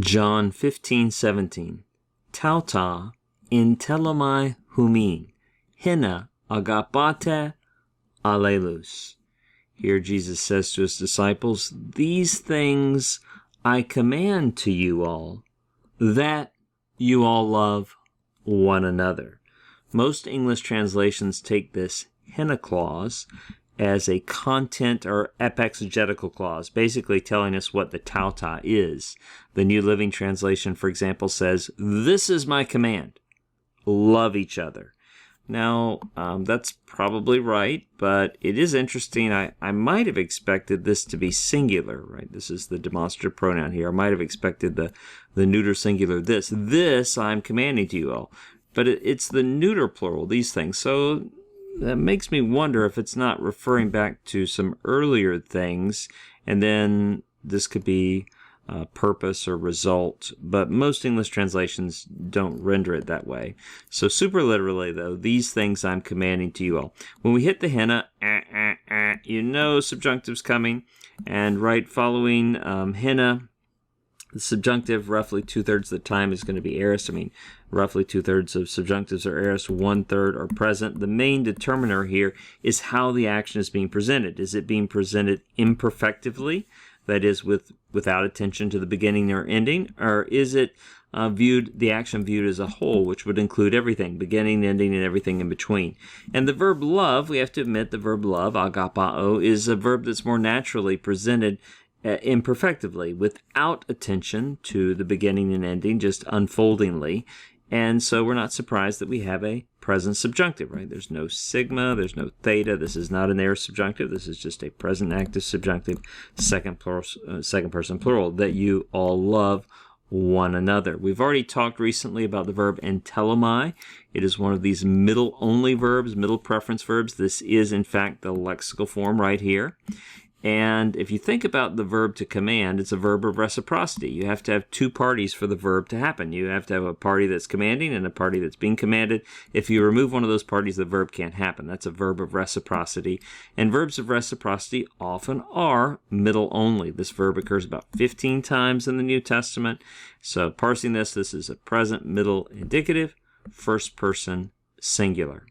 John 15:17. Tauta in telomai humin, hina agapate allelus. Here Jesus says to his disciples, "These things I command to you all, that you all love one another." Most English translations take this hina clause as a content or epexegetical clause, basically telling us what the tauta is. The New Living Translation, for example, says, "This is my command, love each other." Now, that's probably right, but it is interesting. I might have expected this to be singular, right? This is the demonstrative pronoun here. I might have expected the neuter singular, this I'm commanding to you all. But it's the neuter plural, these things. So that makes me wonder if it's not referring back to some earlier things, and then this could be purpose or result, but most English translations don't render it that way. So super literally, though, these things I'm commanding to you all. When we hit the hina, you know subjunctive's coming, and right following hina, the subjunctive roughly 2/3 of the time is going to be aorist. Roughly 2/3 of subjunctives are aorist, 1/3 are present. The main determiner here is how the action is being presented. Is it being presented imperfectively, that is, without attention to the beginning or ending, or is it the action viewed as a whole, which would include everything, beginning, ending, and everything in between? And the verb love, we have to admit, the verb love, agapao, is a verb that's more naturally presented imperfectively, without attention to the beginning and ending, just unfoldingly. And so we're not surprised that we have a present subjunctive, right? There's no sigma, there's no theta. This is not an aorist subjunctive. This is just a present active subjunctive, second person plural, that you all love one another. We've already talked recently about the verb entelomai. It is one of these middle-only verbs, middle preference verbs. This is, in fact, the lexical form right here. And if you think about the verb to command, it's a verb of reciprocity. You have to have two parties for the verb to happen. You have to have a party that's commanding and a party that's being commanded. If you remove one of those parties, the verb can't happen. That's a verb of reciprocity. And verbs of reciprocity often are middle only. This verb occurs about 15 times in the New Testament. So parsing this is a present middle indicative, first person singular.